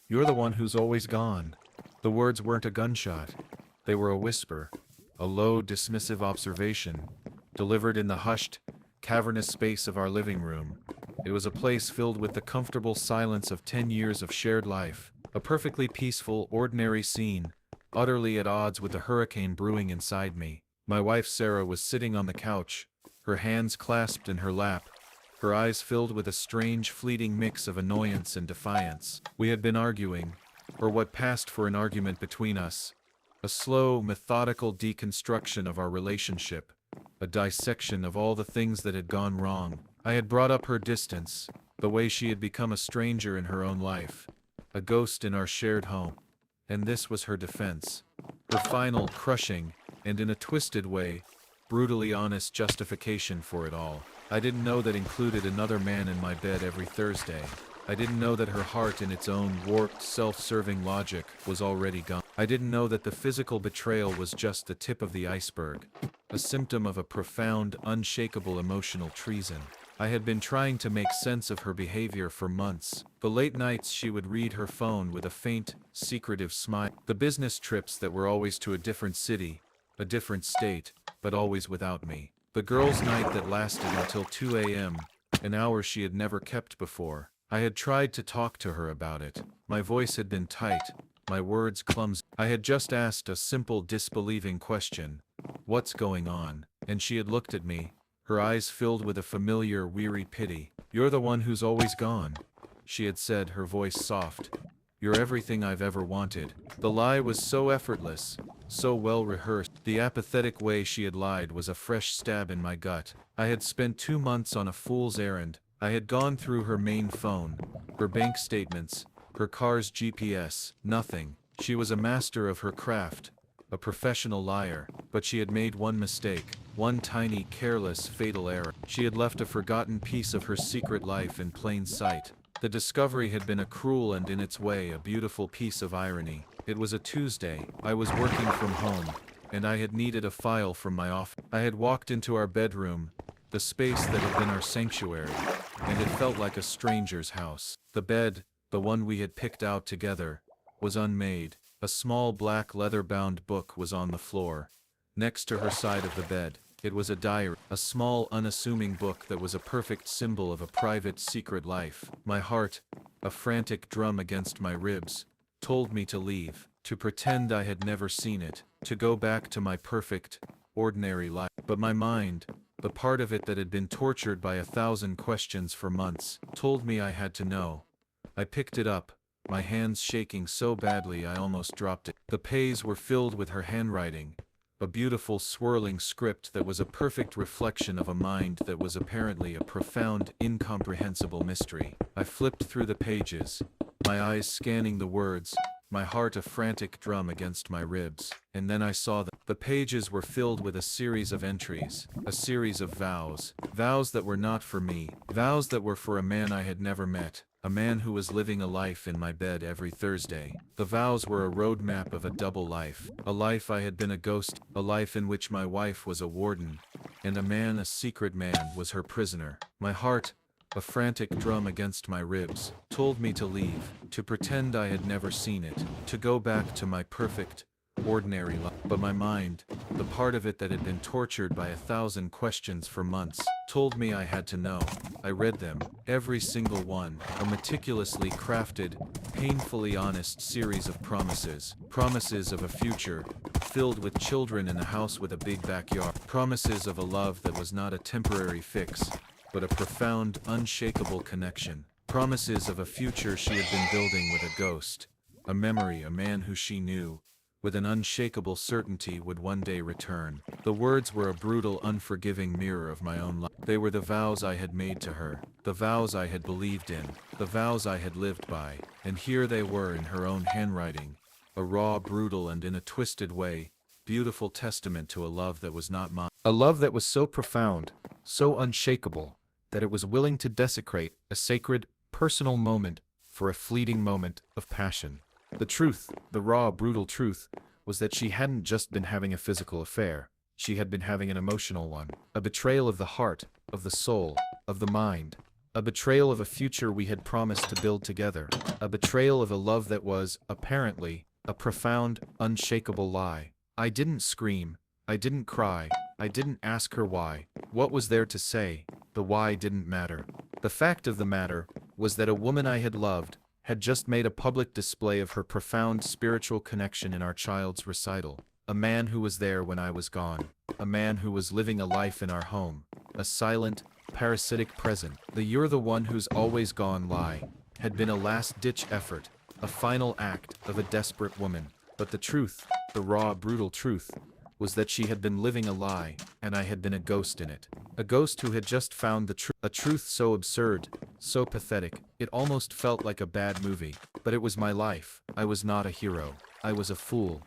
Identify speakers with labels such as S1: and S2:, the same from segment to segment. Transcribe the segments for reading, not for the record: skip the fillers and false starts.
S1: You're the one who's always gone. The words weren't a gunshot. They were a whisper, a low, dismissive observation, delivered in the hushed, cavernous space of our living room. It was a place filled with the comfortable silence of 10 years of shared life, a perfectly peaceful, ordinary scene, utterly at odds with the hurricane brewing inside me. My wife Sarah was sitting on the couch, her hands clasped in her lap, her eyes filled with a strange, fleeting mix of annoyance and defiance. We had been arguing, or what passed for an argument between us, a slow, methodical deconstruction of our relationship, a dissection of all the things that had gone wrong. I had brought up her distance, the way she had become a stranger in her own life, a ghost in our shared home. And this was her defense, her final, crushing, and in a twisted way, brutally honest justification for it all. I didn't know that included another man in my bed every Thursday. I didn't know that her heart in its own warped, self-serving logic was already gone. I didn't know that the physical betrayal was just the tip of the iceberg, a symptom of a profound, unshakable emotional treason. I had been trying to make sense of her behavior for months. The late nights she would read her phone with a faint, secretive smile. The business trips that were always to a different city, a different state, but always without me. The girls' night that lasted until 2 a.m., an hour she had never kept before. I had tried to talk to her about it. My voice had been tight, my words clumsy. I had just asked a simple, disbelieving question. What's going on? And she had looked at me, her eyes filled with a familiar, weary pity. You're the one who's always gone, she had said, her voice soft. You're everything I've ever wanted. The lie was so effortless, so well rehearsed. The apathetic way she had lied was a fresh stab in my gut. I had spent 2 months on a fool's errand. I had gone through her main phone, her bank statements, her car's GPS, nothing. She was a master of her craft, a professional liar, but she had made one mistake, one tiny, careless, fatal error. She had left a forgotten piece of her secret life in plain sight. The discovery had been a cruel and, in its way, a beautiful piece of irony. It was a Tuesday. I was working from home, and I had needed a file from my office. I had walked into our bedroom, the space that had been our sanctuary, and it felt like a stranger's house. The bed, the one we had picked out together, was unmade. A small black leather-bound book was on the floor, next to her side of the bed. It was a diary, a small, unassuming book that was a perfect symbol of a private, secret life. My heart, a frantic drum against my ribs, told me to leave, to pretend I had never seen it, to go back to my perfect, ordinary life. But my mind, the part of it that had been tortured by 1,000 questions for months, told me I had to know. I picked it up, my hands shaking so badly I almost dropped it. The pages were filled with her handwriting, a beautiful swirling script that was a perfect reflection of a mind that was apparently a profound, incomprehensible mystery. I flipped through the pages, my eyes scanning the words, my heart a frantic drum against my ribs. And then I saw that the pages were filled with a series of entries, a series of vows. Vows that were not for me, vows that were for a man I had never met, a man who was living a life in my bed every Thursday. The vows were a roadmap of a double life, a life I had been a ghost, a life in which my wife was a warden, and a man, a secret man, was her prisoner. My heart, a frantic drum against my ribs, told me to leave, to pretend I had never seen it, to go back to my perfect, ordinary life. But my mind, the part of it that had been tortured by 1,000 questions for months, told me I had to know. I read them, every single one, a meticulously crafted, painfully honest series of promises. Promises of a future, filled with children in a house with a big backyard. Promises of a love that was not a temporary fix, but a profound, unshakable connection. Promises of a future she had been building with a ghost, a memory, a man who she knew, with an unshakable certainty would one day return. The words were a brutal, unforgiving mirror of my own life. They were the vows I had made to her, the vows I had believed in, the vows I had lived by, and here they were in her own handwriting, a raw, brutal, and in a twisted way, beautiful testament to a love that was not mine. A love that was so profound, so unshakable, that it was willing to desecrate a sacred, personal moment for a fleeting moment of passion. The truth, the raw, brutal truth, was that she hadn't just been having a physical affair. She had been having an emotional one. A betrayal of the heart, of the soul, of the mind, A betrayal of a future we had promised to build together. A betrayal of a love that was, apparently, a profound, unshakable lie. I didn't scream. I didn't cry. I didn't ask her why. What was there to say? The why didn't matter. The fact of the matter was that a woman I had loved had just made a public display of her profound spiritual connection in our child's recital. A man who was there when I was gone. A man who was living a life in our home. A silent, parasitic present. The "you're the one who's always gone" lie had been a last-ditch effort, a final act of a desperate woman. But the truth, the raw, brutal truth, was that she had been living a lie, and I had been a ghost in it. A ghost who had just found the truth. A truth so absurd, so pathetic, it almost felt like a bad movie. But it was my life. I was not a hero. I was a fool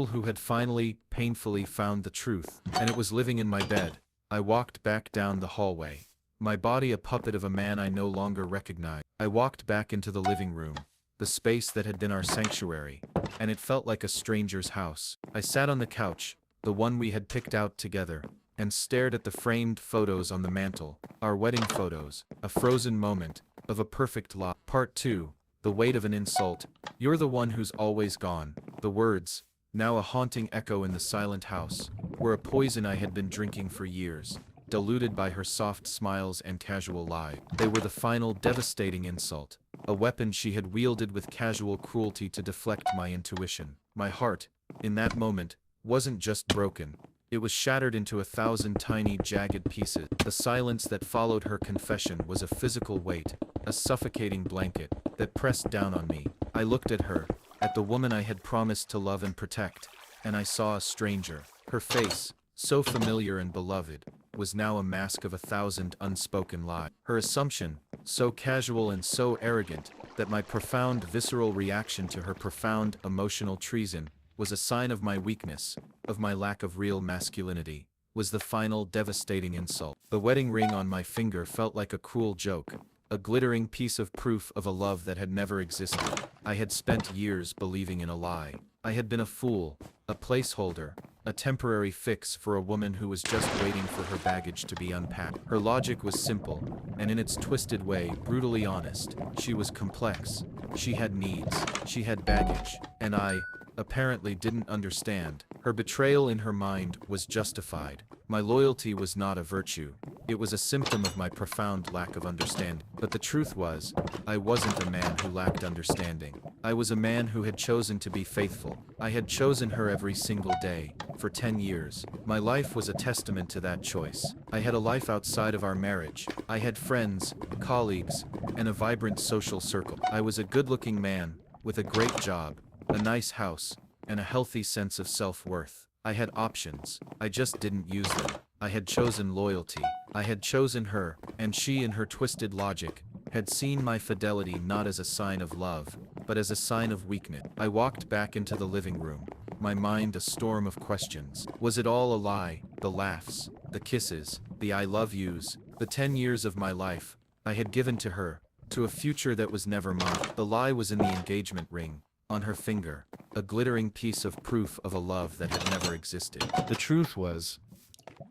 S1: who had finally, painfully found the truth, and it was living in my bed. I walked back down the hallway, my body a puppet of a man I no longer recognized. I walked back into the living room, the space that had been our sanctuary, and it felt like a stranger's house. I sat on the couch, the one we had picked out together, and stared at the framed photos on the mantel, our wedding photos, a frozen moment of a perfect lie. Part 2, the weight of an insult. You're the one who's always gone. The words, now a haunting echo in the silent house, were a poison I had been drinking for years, diluted by her soft smiles and casual lie. They were the final devastating insult, a weapon she had wielded with casual cruelty to deflect my intuition. My heart, in that moment, wasn't just broken. It was shattered into 1,000 tiny, jagged pieces. The silence that followed her confession was a physical weight, a suffocating blanket that pressed down on me. I looked at her, at the woman I had promised to love and protect, and I saw a stranger. Her face, so familiar and beloved, was now a mask of 1,000 unspoken lies. Her assumption, so casual and so arrogant, that my profound visceral reaction to her profound emotional treason was a sign of my weakness, of my lack of real masculinity, was the final devastating insult. The wedding ring on my finger felt like a cruel joke, a glittering piece of proof of a love that had never existed. I had spent years believing in a lie. I had been a fool, a placeholder, a temporary fix for a woman who was just waiting for her baggage to be unpacked. Her logic was simple, and in its twisted way, brutally honest. She was complex. She had needs. She had baggage. And I, apparently, didn't understand. Her betrayal in her mind was justified. My loyalty was not a virtue. It was a symptom of my profound lack of understanding. But the truth was, I wasn't a man who lacked understanding. I was a man who had chosen to be faithful. I had chosen her every single day, for 10 years. My life was a testament to that choice. I had a life outside of our marriage. I had friends, colleagues, and a vibrant social circle. I was a good-looking man, with a great job, a nice house, and a healthy sense of self-worth. I had options. I just didn't use them. I had chosen loyalty. I had chosen her, and she, in her twisted logic, had seen my fidelity not as a sign of love, but as a sign of weakness. I walked back into the living room, my mind a storm of questions. Was it all a lie? The laughs, the kisses, the I love yous, the 10 years of my life I had given to her, to a future that was never mine. The lie was in the engagement ring, on her finger, a glittering piece of proof of a love that had never existed. The truth was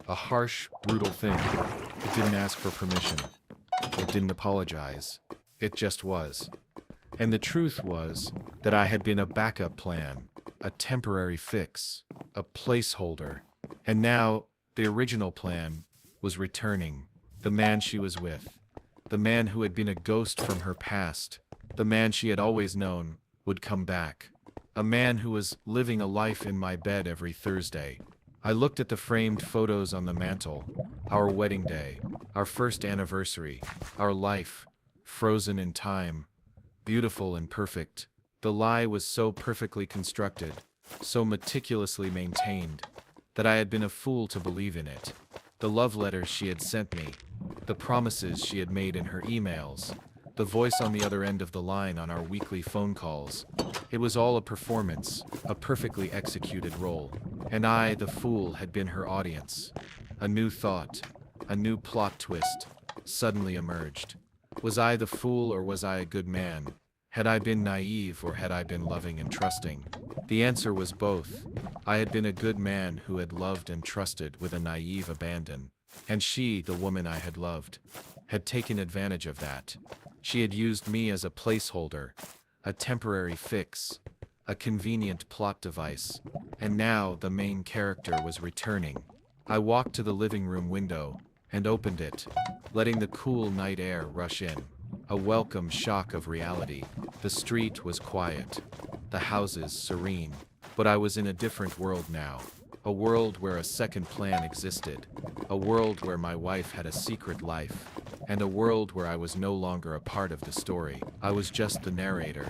S1: a harsh, brutal thing. It didn't ask for permission. It didn't apologize. It just was. And the truth was that I had been a backup plan, a temporary fix, a placeholder. And now, the original plan was returning. The man she was with. The man who had been a ghost from her past. The man she had always known would come back. A man who was living a life in my bed every Thursday. I looked at the framed photos on the mantel. Our wedding day. Our first anniversary. Our life. Frozen in time. Beautiful and perfect. The lie was so perfectly constructed, so meticulously maintained, that I had been a fool to believe in it. The love letters she had sent me. The promises she had made in her emails. The voice on the other end of the line on our weekly phone calls. It was all a performance, a perfectly executed role. And I, the fool, had been her audience. A new thought, a new plot twist, suddenly emerged. Was I the fool or was I a good man? Had I been naive or had I been loving and trusting? The answer was both. I had been a good man who had loved and trusted with a naive abandon. And she, the woman I had loved, had taken advantage of that. She had used me as a placeholder, a temporary fix, a convenient plot device, and now the main character was returning. I walked to the living room window and opened it, letting the cool night air rush in. A welcome shock of reality. The street was quiet, the houses serene, but I was in a different world now. A world where a second plan existed, a world where my wife had a secret life, and a world where I was no longer a part of the story. I was just the narrator,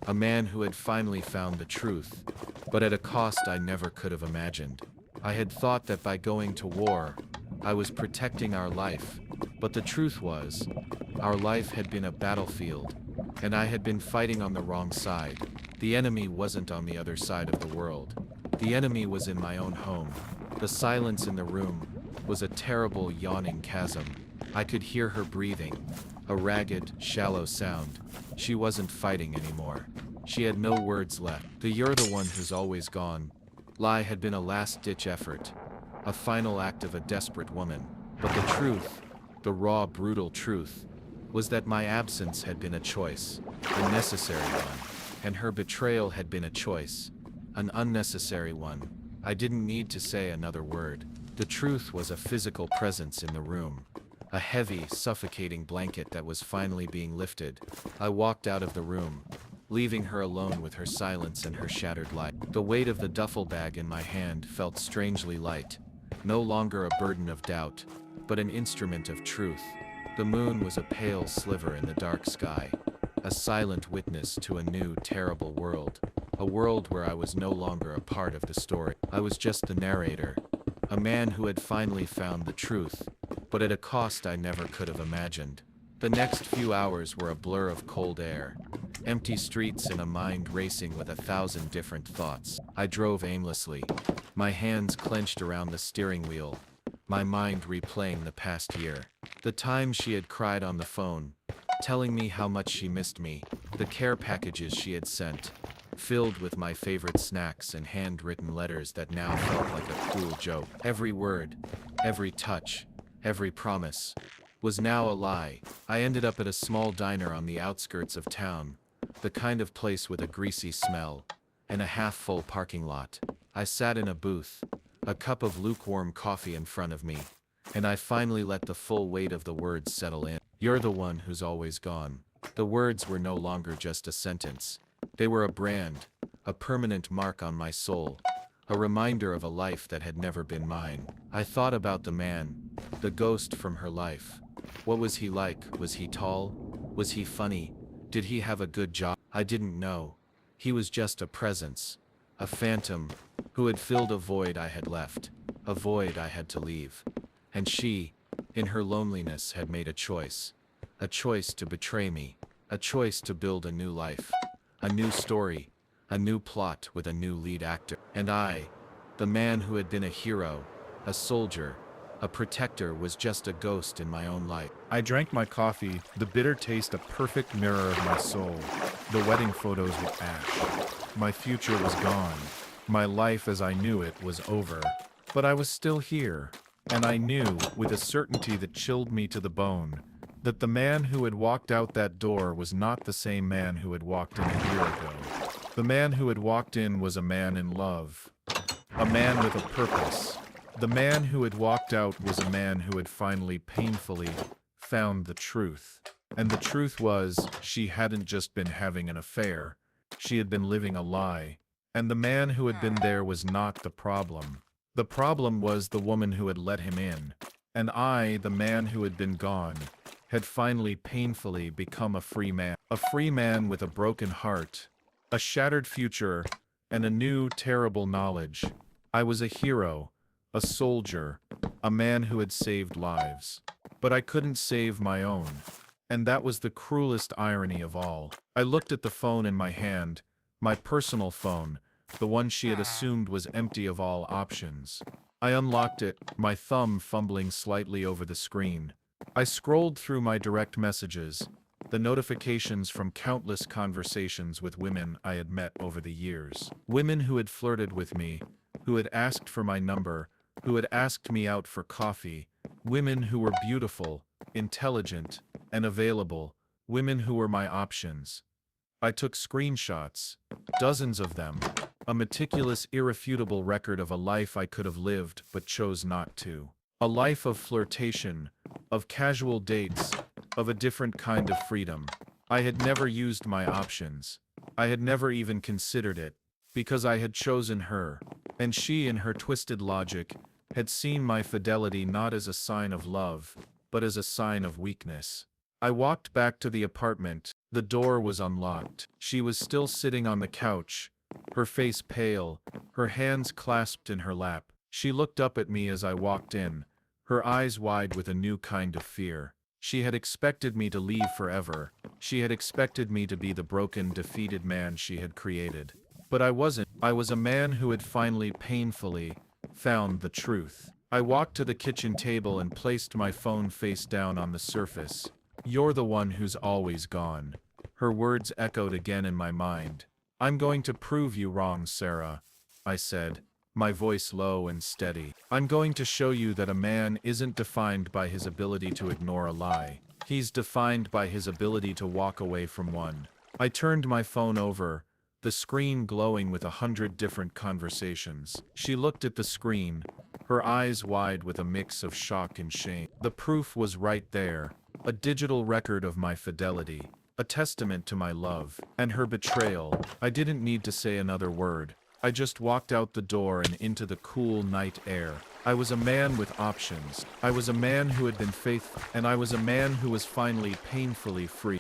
S1: a man who had finally found the truth, but at a cost I never could have imagined. I had thought that by going to war, I was protecting our life, but the truth was, our life had been a battlefield, and I had been fighting on the wrong side. The enemy wasn't on the other side of the world. The enemy was in my own home. The silence in the room was a terrible yawning chasm. I could hear her breathing, a ragged, shallow sound. She wasn't fighting anymore. She had no words left. The "you're the one who's always gone" lie had been a last-ditch effort, a final act of a desperate woman. But the truth, the raw, brutal truth, was that my absence had been a choice, a necessary one, and her betrayal had been a choice, an unnecessary one. I didn't need to say another word. The truth was a physical presence in the room, a heavy, suffocating blanket that was finally being lifted. I walked out of the room, leaving her alone with her silence and her shattered life. The weight of the duffel bag in my hand felt strangely light, no longer a burden of doubt, but an instrument of truth. The moon was a pale sliver in the dark sky, a silent witness to a new, terrible world, a world where I was no longer a part of the story. I was just the narrator, a man who had finally found the truth, but at a cost I never could have imagined. The next few hours were a blur of cold air, empty streets and a mind racing with 1,000 different thoughts. I drove aimlessly, my hands clenched around the steering wheel, my mind replaying the past year. The times she had cried on the phone, telling me how much she missed me, the care packages she had sent, filled with my favorite snacks and handwritten letters that now felt like a cruel joke. Every word, every touch, every promise was now a lie. I ended up at a small diner on the outskirts of town, the kind of place with a greasy smell and a half-full parking lot. I sat in a booth, a cup of lukewarm coffee in front of me, and I finally let the full weight of the words settle in. "You're the one who's always gone." The words were no longer just a sentence. They were a brand, a permanent mark on my soul, a reminder of a life that had never been mine. I thought about the man, the ghost from her life. What was he like? Was he tall? Was he funny? Did he have a good job? I didn't know. He was just a presence, a phantom, who had filled a void I had left, a void I had to leave. And she, in her loneliness, had made a choice to betray me, a choice to build a new life, a new story, a new plot with a new lead actor. And I, the man who had been a hero, a soldier, a protector, was just a ghost in my own life.
S2: I drank my coffee, the bitter taste a perfect mirror of my soul. The wedding photos were ash. My future was gone. My life as I knew it was over. But I was still here, and I knew, with a certainty that chilled me to the bone, that the man who had walked out that door was not the same man who had walked in a year ago. The man who had walked in was a man in love, a man with a purpose. The man who had walked out was a man who had finally, painfully, found the truth. And the truth was, she hadn't just been having an affair, she had been living a lie. And the man who had been there was not the problem. The problem was the woman who had let him in. And I, the man who had been gone, had finally, painfully become a free man with a broken heart, a shattered future, and a new, terrible knowledge. I was a hero, a soldier, a man who had saved lives. But I couldn't save my own. And that was the cruelest irony of all. I looked at the phone in my hand, my personal phone, the one she had assumed was empty of all options. I unlocked it, my thumb fumbling slightly over the screen. I scrolled through my direct messages, the notifications from countless conversations with women I had met over the years. Women who had flirted with me, who had asked for my number, who had asked me out for coffee. Women who were beautiful, intelligent, and available, women who were my options. I took screenshots, dozens of them, a meticulous, irrefutable record of a life I could have lived but chose not to. A life of flirtation, of casual dates, of a different kind of freedom. I had never used my options. I had never even considered it, because I had chosen her, and she, in her twisted logic, had seen my fidelity not as a sign of love, but as a sign of weakness. I walked back to the apartment. The door was unlocked. She was still sitting on the couch, her face pale, her hands clasped in her lap. She looked up at me as I walked in, her eyes wide with a new kind of fear. She had expected me to leave forever. She had expected me to be the broken, defeated man she had created. But I wasn't. I was a man who had finally, painfully, found the truth. I walked to the kitchen table and placed my phone face down on the surface. "You're the one who's always gone." Her words echoed again in my mind. "I'm going to prove you wrong, Sarah," I said, my voice low and steady. "I'm going to show you that a man isn't defined by his ability to ignore a lie. He's defined by his ability to walk away from one." I turned my phone over, the screen glowing with 100 different conversations. She looked at the screen, her eyes wide with a mix of shock and shame. The proof was right there, a digital record of my fidelity, a testament to my love, and her betrayal. I didn't need to say another word. I just walked out the door and into the cool night air. I was a man with options. I was a man who had been faithful, and I was a man who was finally painfully free.